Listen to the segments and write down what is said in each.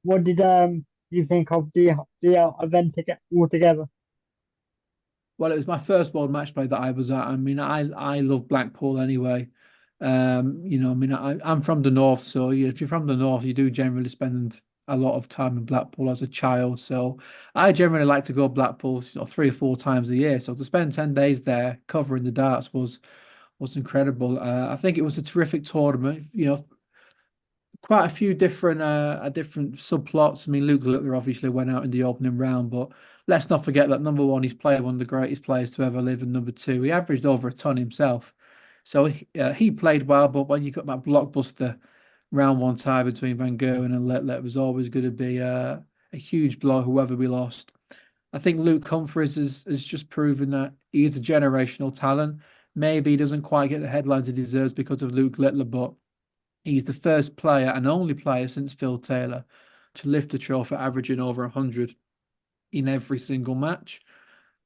what did you think of the event altogether? Well, it was my first world match play that I was at. I mean, I love Blackpool anyway. I mean, I'm from the north, so if you're from the north, you do generally spend a lot of time in Blackpool as a child. So I generally like to go Blackpool, 3 or 4 times a year. So to spend 10 days there covering the darts was incredible. I think it was a terrific tournament. Quite a few different subplots. I mean, Luke Littler obviously went out in the opening round, but let's not forget that number one, he's played one of the greatest players to ever live, and number two, he averaged over a ton himself. So he played well, but when you got that blockbuster round one tie between Van Gerwen and Littler, it was always going to be a huge blow, whoever we lost. I think Luke Humphries has just proven that he is a generational talent. Maybe he doesn't quite get the headlines he deserves because of Luke Littler, but he's the first player and only player since Phil Taylor to lift the trophy, averaging over 100 in every single match.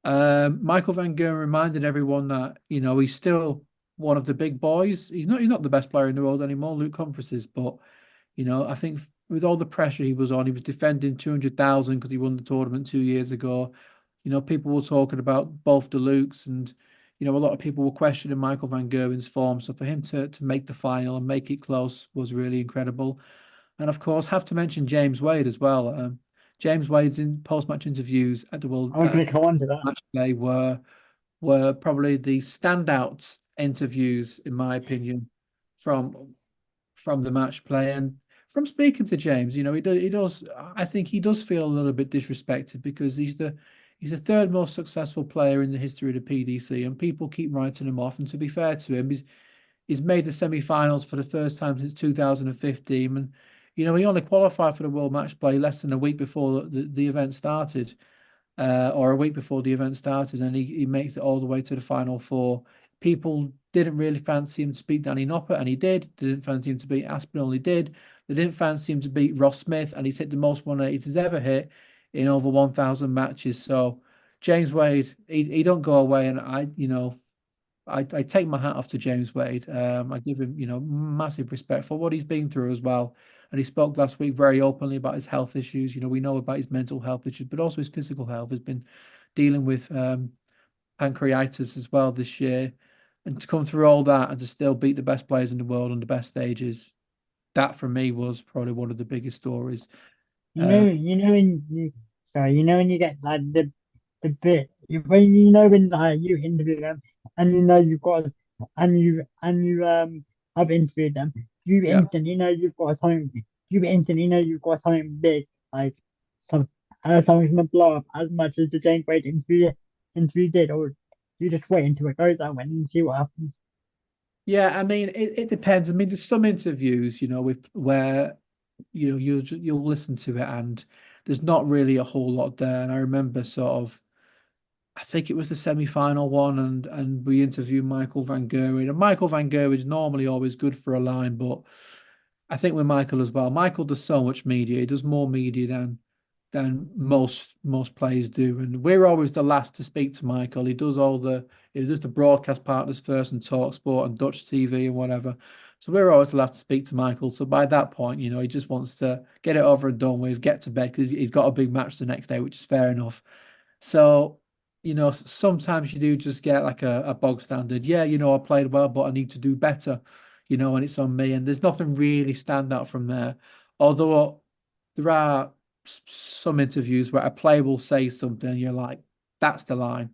Michael Van Gerwen reminded everyone that he's still one of the big boys. He's not the best player in the world anymore. Luke Humphries is, but I think with all the pressure he was on, he was defending 200,000 because he won the tournament 2 years ago. People were talking about both the Lukes, and a lot of people were questioning Michael Van Gerwen's form. So for him to make the final and make it close was really incredible. And of course, have to mention James Wade as well. James Wade's in post-match interviews at the World I was going to come on to that. Match Play were probably the standouts interviews, in my opinion, from from the match play. And from speaking to James, he does. I think he does feel a little bit disrespected because he's the third most successful player in the history of the PDC, and people keep writing him off. And to be fair to him, he's made the semi-finals for the first time since 2015, and he only qualified for the World Match Play less than a week before the event started, or a week before the event started, and he makes it all the way to the final four. People didn't really fancy him to beat Danny Noppert, and he did. They didn't fancy him to beat Aspinall, he did. They didn't fancy him to beat Ross Smith, and he's hit the most 180s he's ever hit in over 1,000 matches. So James Wade, he don't go away, and I take my hat off to James Wade. I give him, massive respect for what he's been through as well. And he spoke last week very openly about his health issues. We know about his mental health issues, but also his physical health. Has been dealing with pancreatitis as well this year. And to come through all that and to still beat the best players in the world on the best stages, that for me was probably one of the biggest stories. Uh, When you get like the bit when you interview them and you have interviewed them, you yeah. instantly know you instantly know you've got something big like some something's gonna blow up as much as the Jane Great interview did, or you just wait until it goes out and see what happens. Yeah, I mean, it depends. I mean, there's some interviews, with where you'll listen to it and there's not really a whole lot there. And I remember I think it was the semi-final one, and we interviewed Michael Van Gerwen. And Michael Van Gerwen's normally always good for a line, but I think with Michael as well. Michael does so much media. He does more media than most players do. And we're always the last to speak to Michael. He does the broadcast partners first and talk sport and Dutch TV and whatever. So we're always the last to speak to Michael. So by that point, he just wants to get it over and done with, get to bed because he's got a big match the next day, which is fair enough. So, sometimes you do just get like a bog standard. Yeah, I played well, but I need to do better, and it's on me. And there's nothing really stand out from there. Although there are some interviews where a player will say something, and you're like, that's the line.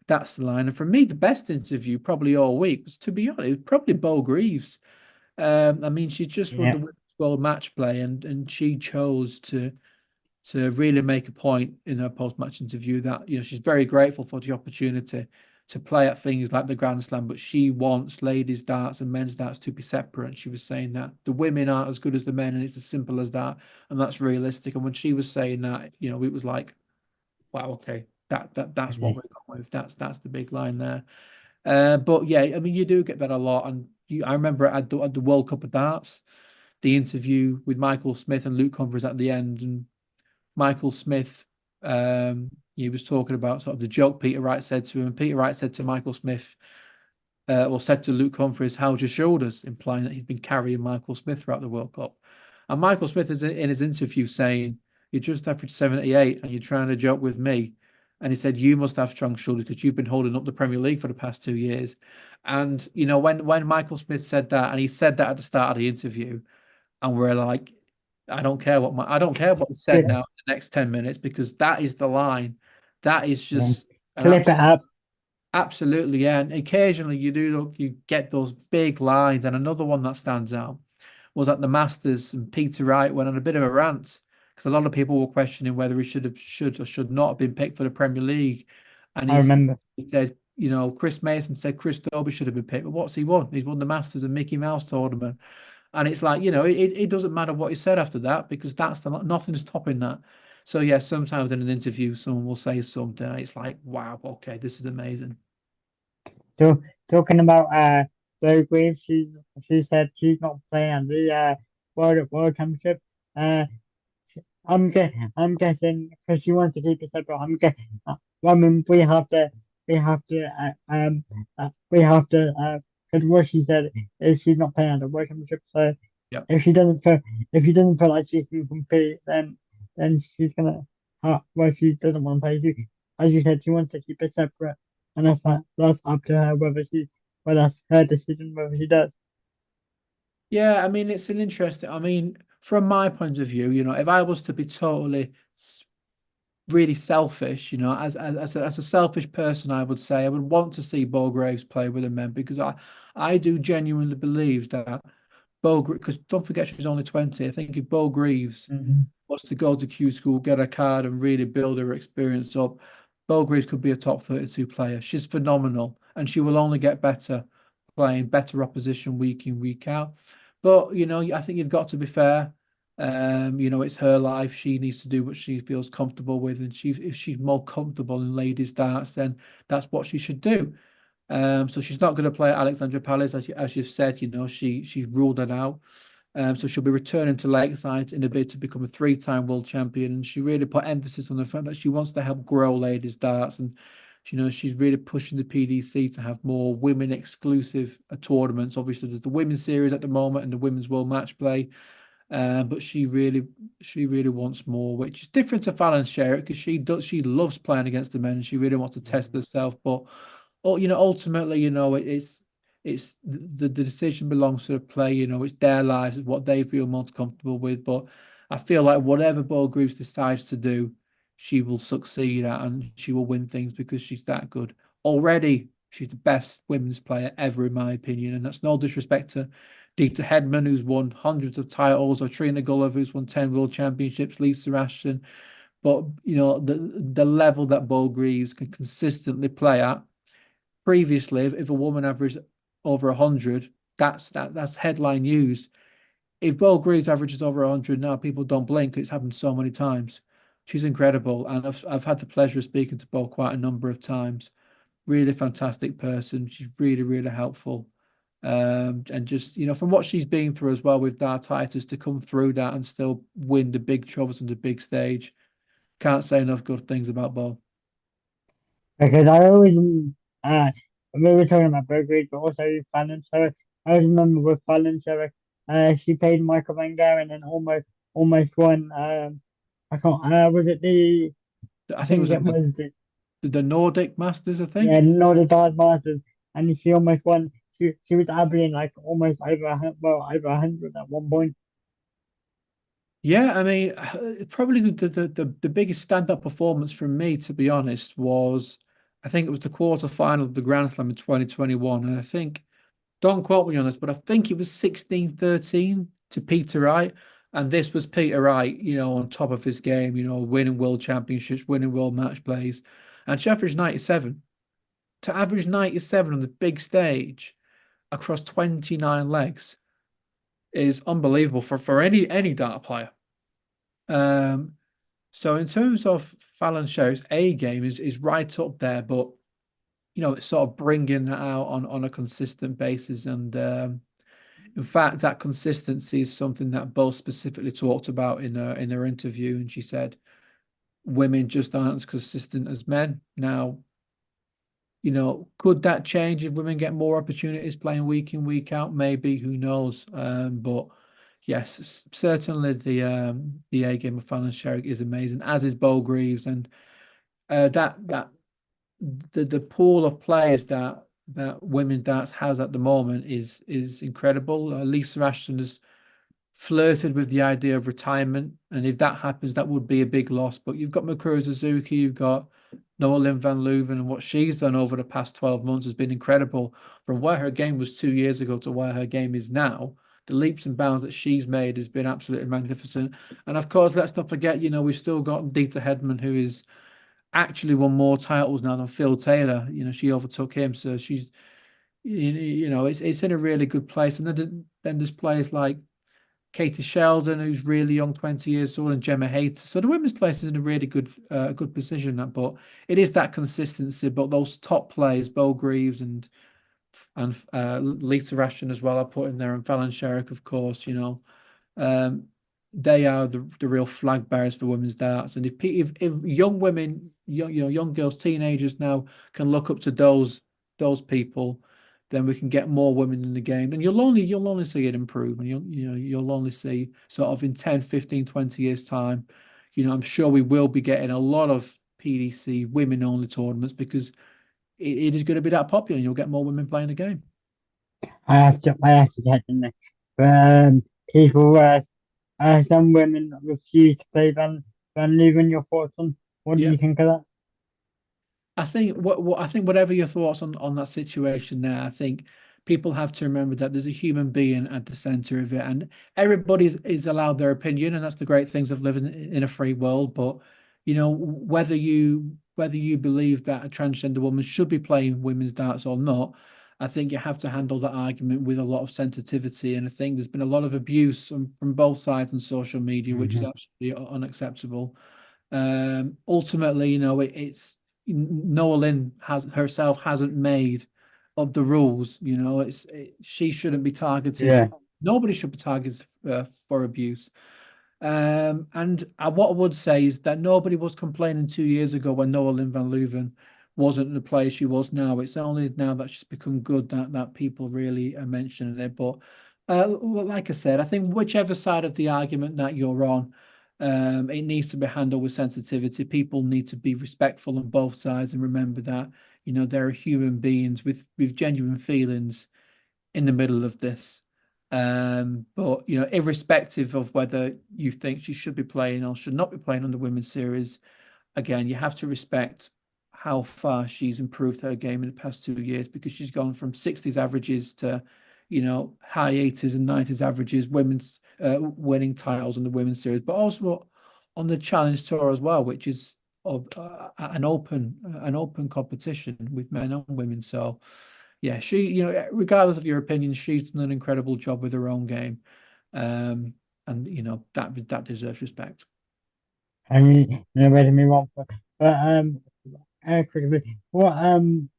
That's the line. And for me, the best interview probably all week was, to be honest, it was probably Bo Greaves. I mean, she just won the Yeah. Women's World Match Play, and she chose to really make a point in her post-match interview that she's very grateful for the opportunity to play at things like the Grand Slam, but she wants ladies darts and men's darts to be separate. And she was saying that the women aren't as good as the men, and it's as simple as that, and that's realistic. And when she was saying that, it was like, wow, okay, that's what we're going with. That's the big line there. But yeah, I mean, you do get that a lot, and I remember at the World Cup of Darts, the interview with Michael Smith and Luke Humphries at the end, and Michael Smith, he was talking about sort of the joke Peter Wright said to him. And Peter Wright said to Michael Smith, or said to Luke Humphries, how's your shoulders? Implying that he'd been carrying Michael Smith throughout the World Cup. And Michael Smith is in his interview saying, "You just averaged 78 and you're trying to joke with me." And he said, "You must have strong shoulders because you've been holding up the Premier League for the past 2 years." And when Michael Smith said that, and he said that at the start of the interview, and we're like, I don't care what he said Yeah, now in the next 10 minutes because that is the line. That is yeah. just an Clip it absolute up. absolutely, yeah. And occasionally you get those big lines, and another one that stands out was at the Masters, and Peter Wright went on a bit of a rant because a lot of people were questioning whether he should or should not have been picked for the Premier League, and I remember. he said, Chris Mason said Chris Dobey should have been picked, but what's he won? He's won the Masters and Mickey Mouse tournament, and it's like it doesn't matter what he said after that because nothing's topping that. So yeah, sometimes in an interview, someone will say something, and it's like, wow, okay, this is amazing. So, talking about Zoe Graves, she said she's not playing at the World Championship. Uh, I'm guessing because she wants to keep it separate. I mean, we have to, we have to, because what she said is she's not playing at the World Championship. So Yeah. if she doesn't feel, if she doesn't feel like she can compete, then she's gonna, well, she doesn't want to play. As you said, she wants to keep it separate, and that's up to her whether that's her decision whether she does. Yeah, I mean, it's an interesting. I mean, from my point of view, if I was to be totally really selfish, as a selfish person, I would say I would want to see Bo Graves play with the men because I do genuinely believe that because don't forget she's only 20. I think if Bo Greaves Hmm. wants to go to Q school, get a card, and really build her experience up, Bo Greaves could be a top 32 player. She's phenomenal, and she will only get better playing better opposition week in, week out. But I think you've got to be fair. It's her life. She needs to do what she feels comfortable with, and if she's more comfortable in ladies darts, then that's what she should do. So she's not going to play at Alexandra Palace, as you've said. She's ruled that out. So she'll be returning to Lakeside in a bid to become a three-time world champion. And she really put emphasis on the fact that she wants to help grow ladies darts, and she's really pushing the PDC to have more women exclusive tournaments. Obviously, there's the women's series at the moment and the women's world match play. But she really wants more, which is different to Fallon Sherritt because she loves playing against the men and she really wants to test herself. But ultimately, it's the decision belongs to the play. It's their lives, it's what they feel most comfortable with. But I feel like whatever Bo Greaves decides to do, she will succeed at and she will win things because she's that good. Already, she's the best women's player ever, in my opinion, and that's no disrespect to Dieter Hedman, who's won hundreds of titles, or Trina Gulliver, who's won 10 world championships, Lisa Ashton. But the level that Bo Greaves can consistently play at. Previously, if a woman averaged over 100, that's headline news. If Bo Greaves averages over 100 now, people don't blink. It's happened so many times. She's incredible, and I've had the pleasure of speaking to Bo quite a number of times. Really fantastic person. She's really, really helpful. And just, from what she's been through as well with Dartitis to come through that and still win the big trophies on the big stage. Can't say enough good things about Bo. Because I always, uh, we were talking about Burberry, but also Fallon. So I always remember with Fallon, so she played Michael Van Gogh and then almost won. I can't. Was it the? I I think it think was it was the Nordic Masters, I yeah, think. not the Dart Masters, and she almost won. She was averaging like almost over 100 at one point. Yeah, I mean, probably the biggest stand-up performance from me, to be honest, was I think it was the quarter final of the Grand Slam in 2021. And I think, don't quote me on this, but I think it was 16-13 to Peter Wright. And this was Peter Wright, on top of his game, winning world championships, winning world match plays. And she averaged 97. To average 97 on the big stage across 29 legs is unbelievable for any dart player. Um, so in terms of Fallon Sherritt's A game is right up there, but it's sort of bringing that out on a consistent basis. And in fact, that consistency is something that Bo specifically talked about in her interview, and she said women just aren't as consistent as men. Now, could that change if women get more opportunities playing week in, week out? Maybe, who knows? But yes, certainly the A game of Fallon Sherrick is amazing, as is Bo Greaves, and that the pool of players that women darts has at the moment is incredible. Lisa Ashton has flirted with the idea of retirement, and if that happens, that would be a big loss. But you've got Mikuru Suzuki, you've got Noah Lynn van Leuven, and what she's done over the past 12 months has been incredible. From where her game was 2 years ago to where her game is now, the leaps and bounds that she's made has been absolutely magnificent. And of course, let's not forget, we've still got Dieter Hedman, who is actually won more titles now than Phil Taylor. She overtook him, so she's it's in a really good place. And then there's players like Katie Sheldon, who's really young, 20 years old, and Gemma Hayter. So the women's place is in a really good position. But it is that consistency. But those top players, Bo Greaves and Lisa Ashton as well, I put in there, and Fallon Sherrick, of course. Um, they are the real flag bearers for women's darts. And if young women, young girls, teenagers now can look up to those people, then we can get more women in the game. And you'll only see it improve. And you'll only see sort of in 10, 15, 20 years time, I'm sure we will be getting a lot of PDC women only tournaments because it is going to be that popular and you'll get more women playing the game. I have to check in there. But people, some women refuse to play Van Leeuwen. Your thoughts on what do Yeah. you think of that? I think what I think whatever your thoughts on that situation there, I think people have to remember that there's a human being at the center of it, and everybody is allowed their opinion, and that's the great things of living in a free world. But whether you believe that a transgender woman should be playing women's darts or not, I think you have to handle that argument with a lot of sensitivity. And I think there's been a lot of abuse from both sides on social media, which is Hmm. absolutely unacceptable. Ultimately, it's Noah Lynn hasn't made of the rules. She shouldn't be targeted. Yeah, Nobody should be targeted for abuse. And what I would say is that nobody was complaining 2 years ago when Noah Lynn van Leuven wasn't the player she was now. It's only now that she's become good that people really are mentioning it. But like I said, I think whichever side of the argument that you're on, it needs to be handled with sensitivity. People need to be respectful on both sides and remember that there are human beings with genuine feelings in the middle of this. But irrespective of whether you think she should be playing or should not be playing on the women's series, again, you have to respect how far she's improved her game in the past 2 years because she's gone from 60s averages to, high 80s and 90s averages, women's winning titles in the women's series, but also on the Challenge Tour as well, which is of an open competition with men and women. So yeah, regardless of your opinion, she's done an incredible job with her own game. Um, and that deserves respect. I mean, no way to me wrong, but quickly, what talking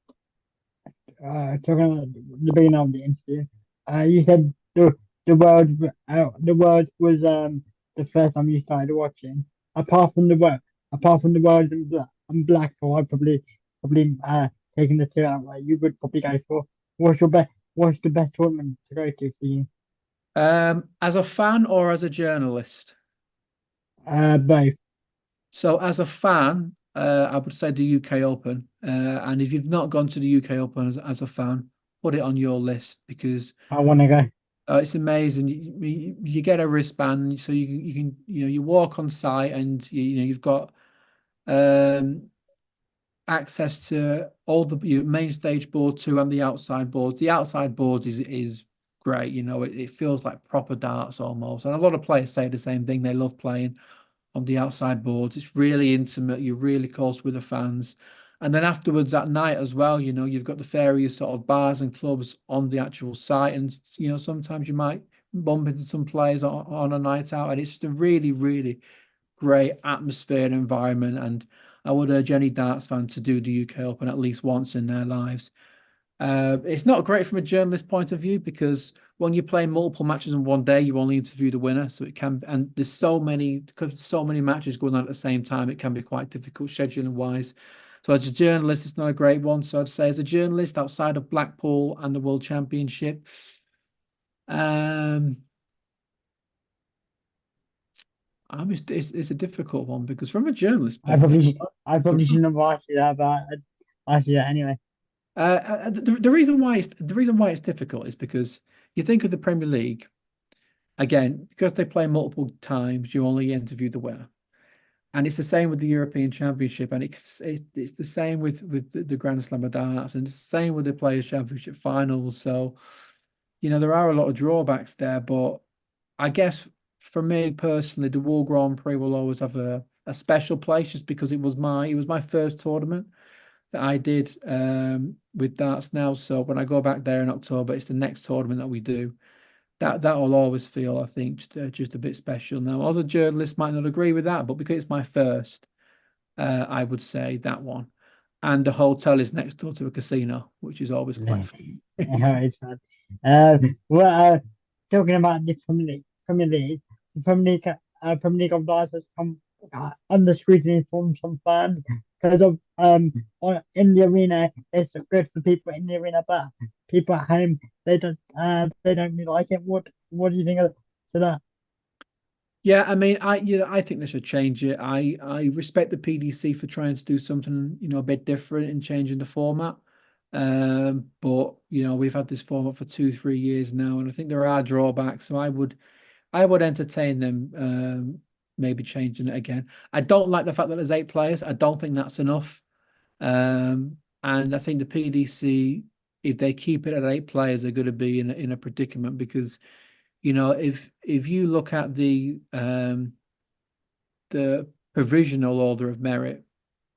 about the beginning of the interview, you said the world was the first time you started watching. Apart from the world, apart from the world and Blackpool, I'd probably taking the two out. Right, you would probably go for what's the best tournament to go to for you? As a fan or as a journalist? Both. So as a fan, I would say the UK Open. And if you've not gone to the UK Open as a fan, put it on your list because I want to go. it's amazing. You get a wristband, so you can you walk on site and you've got um access to all the main stage board too and the outside boards. The outside boards is great. It feels like proper darts almost. And a lot of players say the same thing. They love playing on the outside boards. It's really intimate. You're really close with the fans. And then afterwards at night as well, you've got the various sort of bars and clubs on the actual site. And, sometimes you might bump into some players on a night out. And it's just a really, really great atmosphere and environment. And I would urge any darts fan to do the UK Open at least once in their lives. It's not great from a journalist point of view because when you play multiple matches in one day, you only interview the winner. So it can, and there's so many matches going on at the same time, it can be quite difficult scheduling wise. So as a journalist, it's not a great one. So I'd say as a journalist outside of Blackpool and the World Championship, um, It's a difficult one because from a journalist I point of probably view, I probably shouldn't have asked you that, but I asked you that anyway. the reason why it's difficult is because you think of the Premier League again because they play multiple times. You only interview the winner, and it's the same with the European Championship, and it's the same with the Grand Slam of darts, and it's the same with the Players Championship finals. So there are a lot of drawbacks there, but I guess for me personally, the World Grand Prix will always have a special place just because it was my first tournament that I did with darts now. So when I go back there in October, it's the next tournament that we do. That will always feel, I think, just a bit special. Now, other journalists might not agree with that, but because it's my first, I would say that one. And the hotel is next door to a casino, which is always quite Yeah, fun. it's fun. Well, talking about the Premier League, the Premier League of Darts has come under scrutiny from some fans because of in the arena. It's good for people in the arena, but people at home they don't really like it. What do you think of to that? Yeah, I mean, I think they should change it. I respect the PDC for trying to do something, a bit different and changing the format. But we've had this format for 2, 3 years now, and I think there are drawbacks. So I would entertain them maybe changing it again. I don't like the fact that there's 8 players. I don't think that's enough. And I think the PDC, if they keep it at 8 players, they're going to be in a predicament because if you look at the provisional order of merit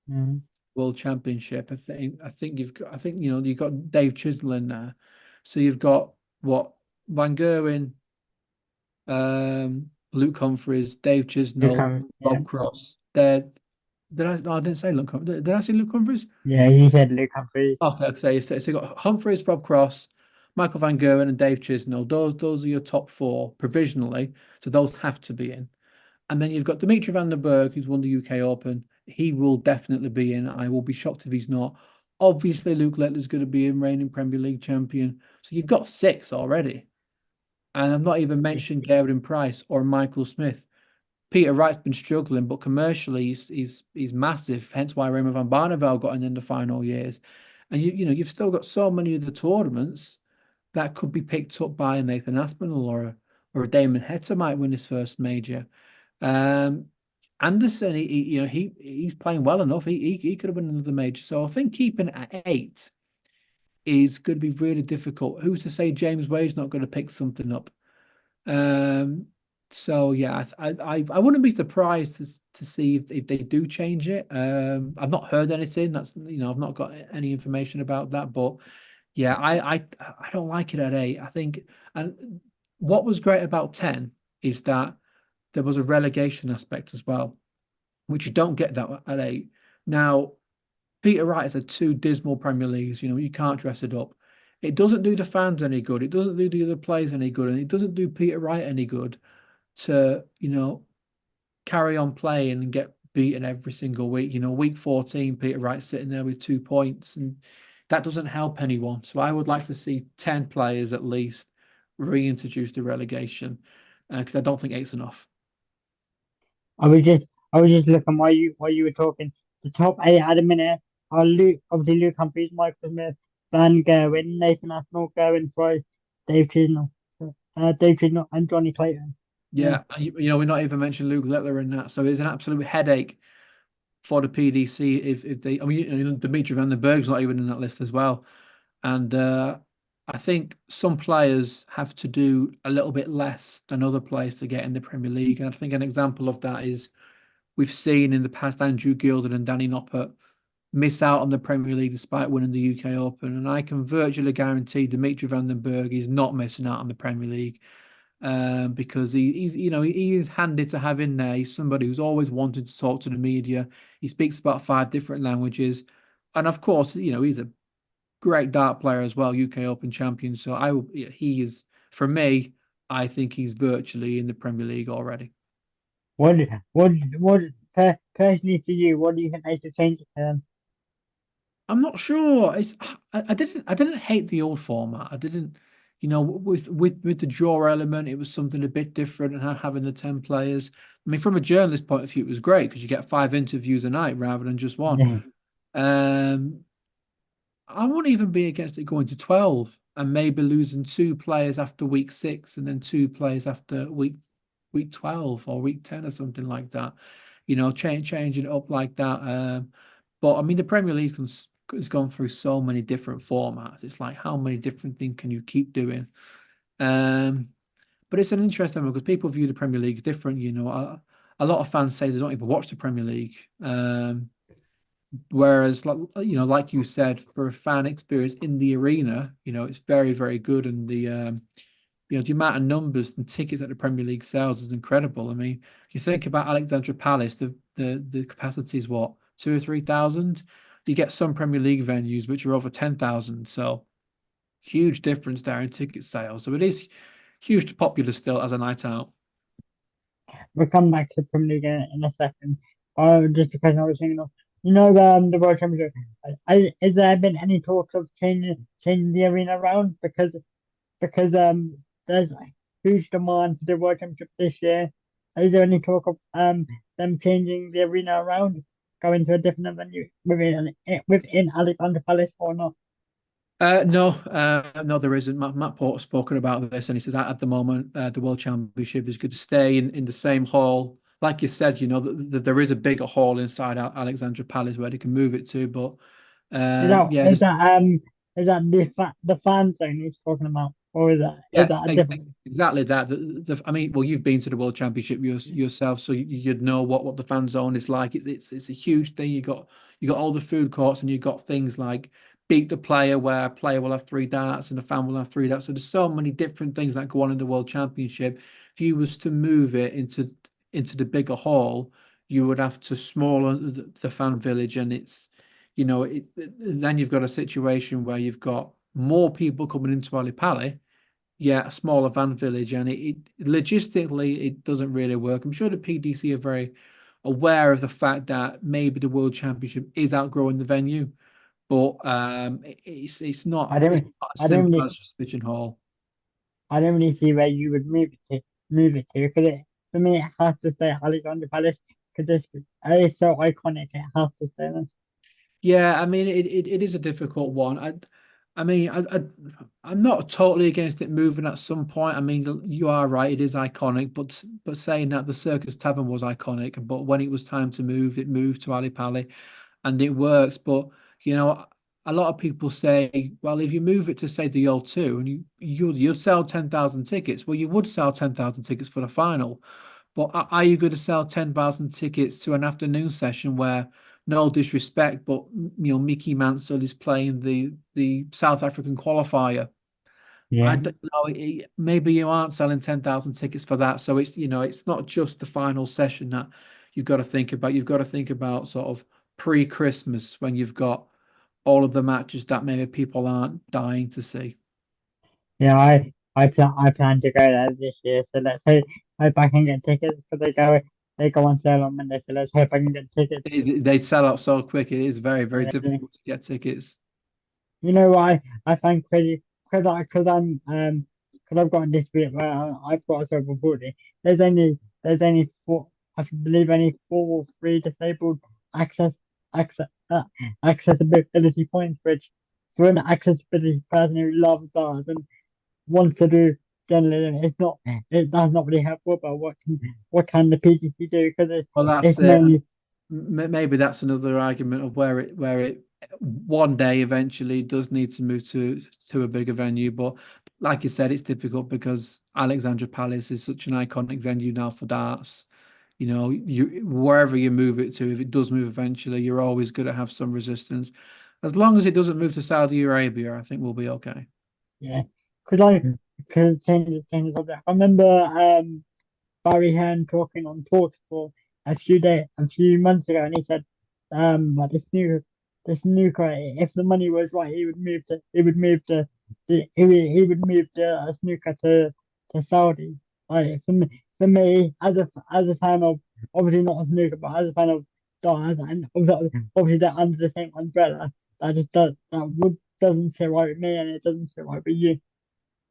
Mm, World Championship, I think you've got Dave Chisnell in there, so you've got what Van Gerwen, Luke Humphries, Dave Chisnell, yeah, Rob Cross. Did I? No, I didn't say Luke. Did I say Luke Humphries? yeah. You said Luke Humphries. Okay, so you got Humphries, Rob Cross, Michael Van Gerwen, and Dave Chisnell. Those are your top 4 provisionally. So those have to be in. And then you've got Dimitri Van den Berg, who's won the UK Open. He will definitely be in. I will be shocked if he's not. Obviously, Luke Littler's going to be in, reigning Premier League champion. So you've got 6 already. And I've not even mentioned Gavin Price or Michael Smith. Peter Wright's been struggling, but commercially he's massive. Hence why Raymond van Barneveld got in the final years. And you've still got so many of the tournaments that could be picked up by a Nathan Aspinall or a Damon Hector might win his first major. Um, Anderson, he's playing well enough. He could have won another major. So I think keeping it at 8 is going to be really difficult. Who's to say James Wade's not going to pick something up? Um, so yeah, I wouldn't be surprised to see if they do change it. I've not heard anything. I've not got any information about that. But yeah, I don't like it at 8. I think, and what was great about 10 is that there was a relegation aspect as well, which you don't get that at 8. Now, Peter Wright has had 2 dismal Premier Leagues. You can't dress it up. It doesn't do the fans any good. It doesn't do the other players any good, and it doesn't do Peter Wright any good to carry on playing and get beaten every single week. Week 14, Peter Wright sitting there with 2 points, and that doesn't help anyone. So I would like to see 10 players at least reintroduce the relegation because I don't think 8's enough. I was just looking while you were talking. The top 8 at a minute are Luke Humphries, Michael Smith, Van Gerwen, Nathan Aspinall, Gerwin Price, Dave Chisnell, Dave Chisnell, and Johnny Clayton. Yeah. Yeah, and we're not even mentioning Luke Littler in that, so it's an absolute headache for the PDC if they. I mean, Dimitri Van den Berg's not even in that list as well, and I think some players have to do a little bit less than other players to get in the Premier League, and I think an example of that is we've seen in the past Andrew Gilden and Danny Noppert miss out on the Premier League despite winning the UK Open, and I can virtually guarantee Dimitri Van den Berg is not missing out on the Premier League because he is handy to have in there. He's somebody who's always wanted to talk to the media. He speaks about 5 different languages, and of course, he's a great dart player as well, UK Open champion. So he is for me. I think he's virtually in the Premier League already. What what what personally for you? What do you think they should change it to? I'm not sure. I didn't hate the old format. I didn't. with the draw element, it was something a bit different, and having the 10 players. I mean, from a journalist point of view, it was great because you get 5 interviews a night rather than just one. Yeah. Um, I wouldn't even be against it going to 12 and maybe losing 2 players after week 6 and then 2 players after week 12 or week 10 or something like that. Changing it up like that. But I mean, the Premier League has gone through so many different formats. It's like, how many different things can you keep doing? Um, but it's an interesting one because people view the Premier League different. A lot of fans say they don't even watch the Premier League. Whereas, like you said, for a fan experience in the arena, it's very, very good, and the amount of numbers and tickets that the Premier League sells is incredible. I mean, if you think about Alexandra Palace, the capacity is what, 2 or 3 thousand. You get some Premier League venues which are over 10,000, so huge difference there in ticket sales. So it is hugely popular still as a night out. We'll come back to Premier League in a second. Just because I was thinking of, the World Championship. Has there been any talk of changing the arena around because there's a huge demand for the World Championship this year. Is there any talk of them changing the arena around, going to a different venue within Alexander Palace or not? No, there isn't. Matt Porter's spoken about this, and he says at the moment, the World Championship is going to stay in the same hall. Like you said, there is a bigger hall inside Alexandra Palace where they can move it to, but Is that yeah, is there's that um is that the fan zone he's talking about, or is yes, that a different? exactly that. I mean, well, you've been to the World Championship yourself, so you'd know what the fan zone is like. It's a huge thing. You got all the food courts, and you got things like beat the player, where a player will have 3 darts and a fan will have 3 darts. So there's so many different things that go on in the World Championship. If you was to move it into the bigger hall, you would have to smaller the fan village, and then you've got a situation where you've got more people coming into Ali Pali, yeah, a smaller van village, and it logistically it doesn't really work. I'm sure the PDC are very aware of the fact that maybe the World Championship is outgrowing the venue, but it's I not it's don't not as I don't simple really as just switching hall. I don't really see where you would move it to because for me it has to stay Alexander Palace because it's so iconic. It has to stay there. Yeah, I mean it is a difficult one. I mean I'm not totally against it moving at some point. I mean you are right, it is iconic, but saying that the Circus Tavern was iconic, but when it was time to move, it moved to Ali Pali and it works. But you know, a lot of people say, well, if you move it to say the O2 and you'd sell 10,000 tickets, well, you would sell 10,000 tickets for the final. But are you going to sell 10,000 tickets to an afternoon session where, no disrespect, but Mickey Mansell is playing the South African qualifier? I Yeah, don't know. Maybe you aren't selling 10,000 tickets for that. So it's not just the final session that you've got to think about. You've got to think about sort of pre-Christmas when you've got all of the matches that maybe people aren't dying to see. yeah. I plan to go there this year, so let's hope I can get tickets because they go on sale on Monday. So let's hope I can get tickets. They'd sell out so quick. It is very, very Yeah. difficult to get tickets. You know why I find crazy because I've got a dispute where I've got a cerebral palsy. There's only four, I believe only four or three disabled access access accessibility points, which for an accessibility person who loves ours and wants to do generally, that's not really helpful. But what can the PTC do? Because Well, that's it's it. mainly Maybe that's another argument of where it one day eventually does need to move to a bigger venue. But like you said, it's difficult because Alexandra Palace is such an iconic venue now for darts. You wherever you move it to, if it does move eventually, you're always going to have some resistance. As long as it doesn't move to Saudi Arabia, I think we'll be okay. yeah. Because changes of that. I remember Barry Hearn talking on talk for a few months ago, and he said, like this new guy, if the money was right, he would move the snooker to Saudi. Like for me, as a fan of obviously not a snooker, but as a fan of stars and obviously they're under the same umbrella, that doesn't sit right with me, and it doesn't sit right with you.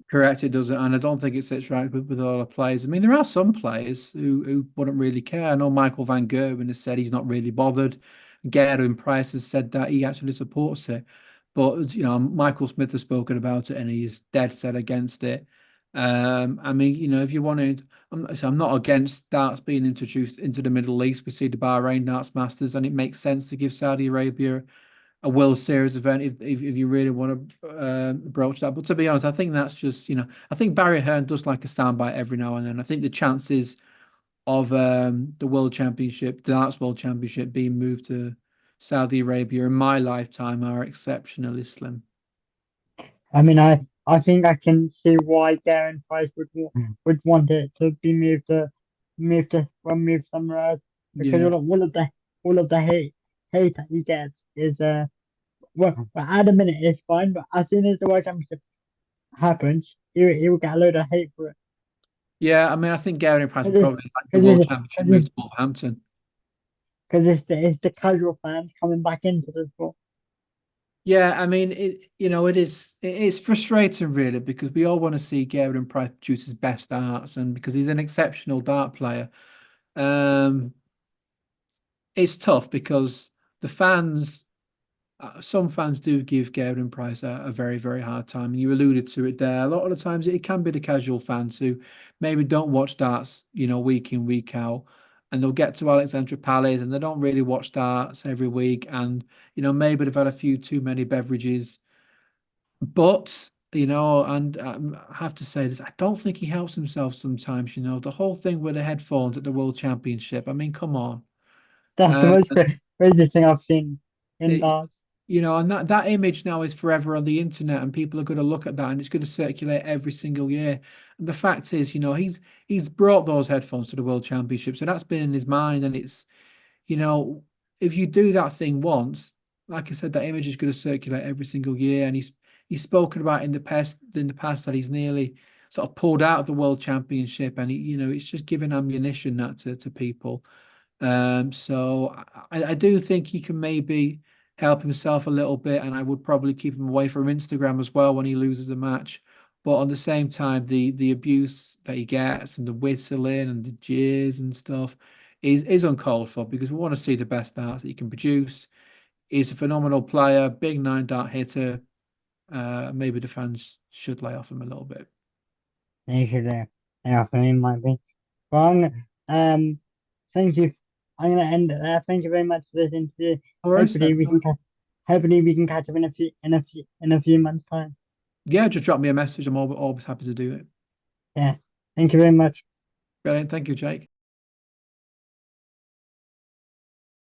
Correct, it doesn't, and I don't think it sits right with all the players. I mean, there are some players who wouldn't really care. I know Michael Van Gerwen has said he's not really bothered. Gerwin Price has said that he actually supports it, but Michael Smith has spoken about it and he's dead set against it. I mean, if you wanted, I'm not against darts being introduced into the Middle East. We see the Bahrain Darts Masters, and it makes sense to give Saudi Arabia a World Series event if you really want to broach that. But to be honest, I think that's just I think Barry Hearn does like a soundbite every now and then. I think the chances of the World Championship, the Darts World Championship, being moved to Saudi Arabia in my lifetime are exceptionally slim. I mean, I think I can see why Darren Price would want it to be moved somewhere else because Yeah. all of the hate that he gets is well at the minute it's fine, but as soon as the World Championship happens, he will get a load of hate for it Yeah, I mean, I think Gary Price would because probably like the World Championship move to Wolverhampton. it's the casual fans coming back into the sport. Yeah, I mean, it's frustrating really because we all want to see Gary Price produce his best darts, and because he's an exceptional dart player. Um, it's tough because the fans, some fans do give Gavin Price a very, very hard time. And you alluded to it there. A lot of the times it can be the casual fans who maybe don't watch darts, week in, week out. And they'll get to Alexandra Palace and they don't really watch darts every week. And, maybe they've had a few too many beverages. But, and I have to say this, I don't think he helps himself sometimes, the whole thing with the headphones at the World Championship. I mean, come on. That's the Uh, most crazy thing I've seen in it, darts. and that image now is forever on the internet, and people are going to look at that, and it's going to circulate every single year. And the fact is, he's brought those headphones to the World Championship, so that's been in his mind, and it's you know, if you do that thing once, like I said, that image is going to circulate every single year, and he's spoken about in the past that he's nearly sort of pulled out of the World Championship, and it's just giving ammunition that to people. So I do think he can maybe help himself a little bit, and I would probably keep him away from Instagram as well when he loses a match. But on the same time, the abuse that he gets and the whistling and the jeers and stuff is uncalled for because we want to see the best darts that he can produce. He's a phenomenal player, big 9 dart hitter. Maybe the fans should lay off him a little bit. They should, yeah, for me might be. Well, thank you. I'm gonna end it there. Thank you very much for this interview. All right, Hopefully we can anytime. hopefully we can catch up in a few months' time. Yeah, just drop me a message. I'm always happy to do it. Yeah. Thank you very much. Brilliant. Thank you, Jake.